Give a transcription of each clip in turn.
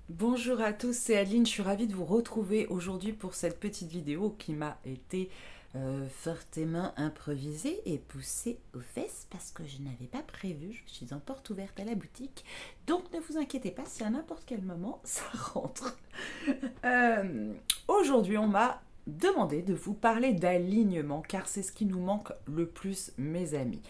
Bonjour à tous, c'est Adeline, je suis ravie de vous retrouver aujourd'hui pour cette petite vidéo qui m'a été fortement improvisée et poussée aux fesses parce que je n'avais pas prévu, je suis en porte ouverte à la boutique, donc ne vous inquiétez pas si à n'importe quel moment ça rentre. Aujourd'hui on m'a demandé de vous parler d'alignement car c'est ce qui nous manque le plus mes amis.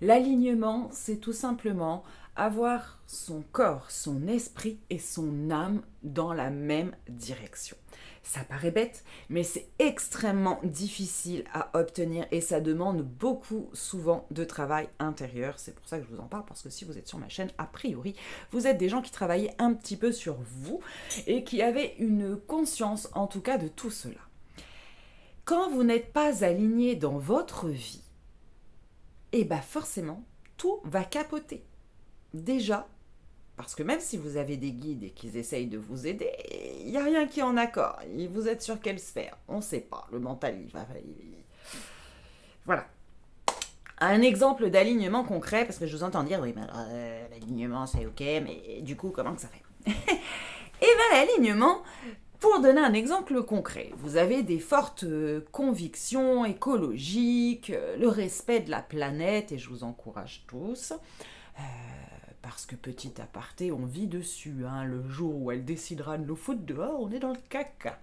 L'alignement, c'est tout simplement avoir son corps, son esprit et son âme dans la même direction. Ça paraît bête, mais c'est extrêmement difficile à obtenir et ça demande beaucoup souvent de travail intérieur. C'est pour ça que je vous en parle, parce que si vous êtes sur ma chaîne, a priori, vous êtes des gens qui travaillaient un petit peu sur vous et qui avaient une conscience en tout cas de tout cela. Quand vous n'êtes pas aligné dans votre vie, et bah forcément, tout va capoter. Déjà, parce que même si vous avez des guides et qu'ils essayent de vous aider, il n'y a rien qui est en accord. Vous êtes sur quelle sphère? On ne sait pas. Le mental, il va... Voilà. Un exemple d'alignement concret, parce que je vous entends dire, oui, mais l'alignement, c'est ok, mais du coup, comment que ça fait? Et bien, l'alignement, pour donner un exemple concret, vous avez des fortes convictions écologiques, le respect de la planète, et je vous encourage tous, parce que petit aparté, on vit dessus, hein, le jour où elle décidera de nous foutre dehors, on est dans le caca.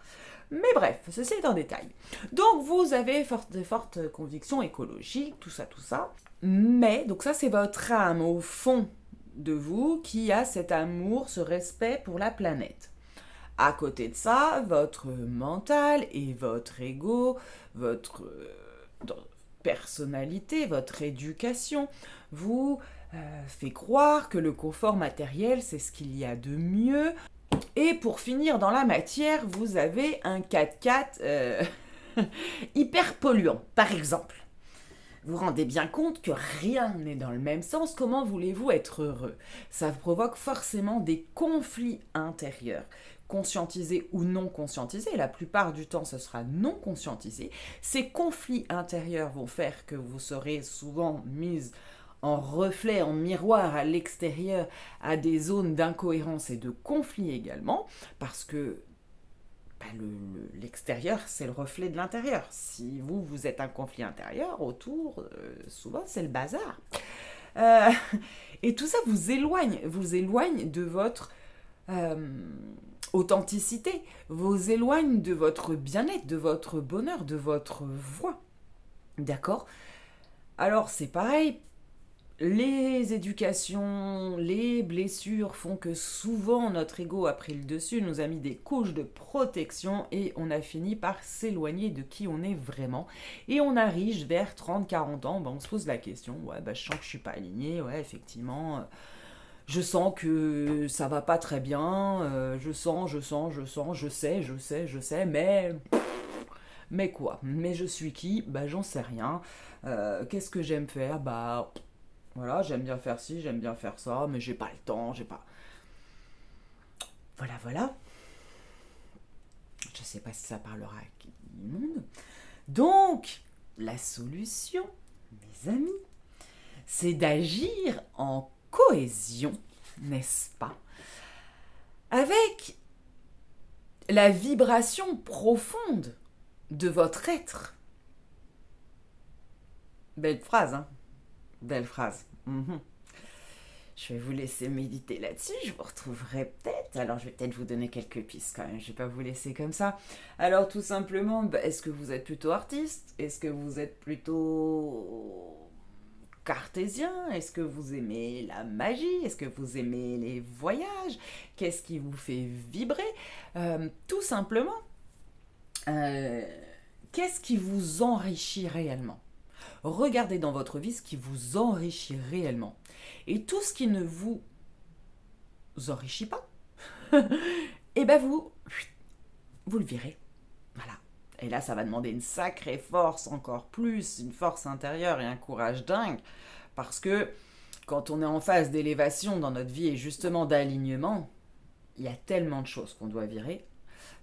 Mais bref, ceci est un détail. Donc vous avez de fortes convictions écologiques, tout ça. Mais, donc ça c'est votre âme au fond de vous qui a cet amour, ce respect pour la planète. À côté de ça, votre mental et votre ego, votre personnalité, votre éducation vous fait croire que le confort matériel, c'est ce qu'il y a de mieux. Et pour finir dans la matière, vous avez un 4x4 hyper polluant, par exemple. Vous vous rendez bien compte que rien n'est dans le même sens, comment voulez-vous être heureux? Ça provoque forcément des conflits intérieurs, conscientisés ou non conscientisés. La plupart du temps, ce sera non conscientisé. Ces conflits intérieurs vont faire que vous serez souvent mise en reflet, en miroir à l'extérieur, à des zones d'incohérence et de conflit également, parce que l'extérieur, c'est le reflet de l'intérieur. Si vous êtes un conflit intérieur, autour, souvent, c'est le bazar. Euh, et tout ça vous éloigne de votre authenticité, vous éloigne de votre bien-être, de votre bonheur, de votre voix. D'accord? Alors, c'est pareil. Les éducations, les blessures font que souvent notre ego a pris le dessus, nous a mis des couches de protection et on a fini par s'éloigner de qui on est vraiment. Et on arrive vers 30-40 ans, ben on se pose la question, ouais, bah, je sens que je suis pas aligné, ouais, effectivement, je sens que ça va pas très bien, je sais, mais quoi? Mais je suis qui? Bah j'en sais rien. Qu'est-ce que j'aime faire? Bah voilà, j'aime bien faire ci, j'aime bien faire ça, mais j'ai pas le temps, j'ai pas. Voilà. Je sais pas si ça parlera à tout le monde. Donc, la solution, mes amis, c'est d'agir en cohésion, n'est-ce pas, avec la vibration profonde de votre être. Belle phrase, hein? Belle phrase. Mhm. Je vais vous laisser méditer là-dessus, je vous retrouverai peut-être. Alors je vais peut-être vous donner quelques pistes quand même, je vais pas vous laisser comme ça. Alors tout simplement, est-ce que vous êtes plutôt artiste? Est-ce que vous êtes plutôt cartésien? Est-ce que vous aimez la magie? Est-ce que vous aimez les voyages? Qu'est-ce qui vous fait vibrer? Tout simplement, euh, qu'est-ce qui vous enrichit réellement? Regardez dans votre vie ce qui vous enrichit réellement. Et tout ce qui ne vous enrichit pas, et ben vous le virez. Voilà. Et là, ça va demander une sacrée force, encore plus, une force intérieure et un courage dingue. Parce que quand on est en phase d'élévation dans notre vie et justement d'alignement, il y a tellement de choses qu'on doit virer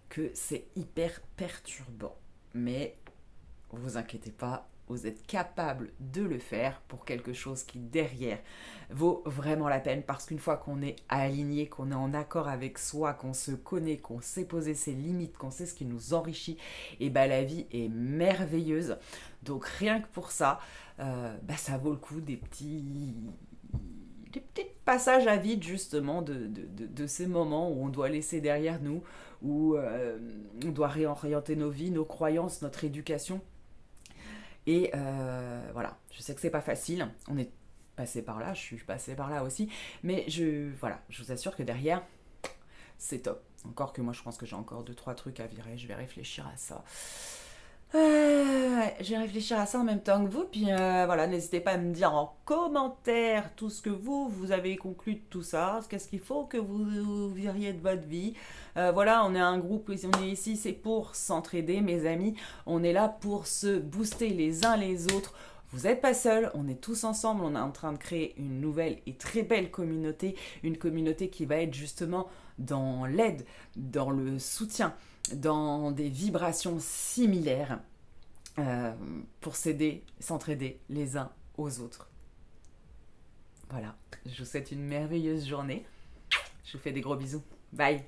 que c'est hyper perturbant. Mais vous inquiétez pas, vous êtes capable de le faire pour quelque chose qui derrière vaut vraiment la peine, parce qu'une fois qu'on est aligné, qu'on est en accord avec soi, qu'on se connaît, qu'on sait poser ses limites, qu'on sait ce qui nous enrichit, et ben la vie est merveilleuse. Donc rien que pour ça, ça vaut le coup des petits passages à vide justement de ces moments où on doit laisser derrière nous, où on doit réorienter nos vies, nos croyances, notre éducation. Et voilà, je sais que c'est pas facile, on est passé par là, je suis passé par là aussi, mais voilà, je vous assure que derrière, c'est top. Encore que moi, je pense que j'ai encore deux trois trucs à virer, je vais réfléchir à ça. Je vais réfléchir à ça en même temps que vous, puis voilà, n'hésitez pas à me dire en commentaire tout ce que vous avez conclu de tout ça, qu'est-ce qu'il faut que vous viriez de votre vie. Voilà, on est un groupe, on est ici, c'est pour s'entraider, mes amis, on est là pour se booster les uns les autres. Vous n'êtes pas seuls, on est tous ensemble, on est en train de créer une nouvelle et très belle communauté, une communauté qui va être justement dans l'aide, dans le soutien, dans des vibrations similaires euh, pour s'aider, s'entraider les uns aux autres. Voilà, je vous souhaite une merveilleuse journée. Je vous fais des gros bisous. Bye.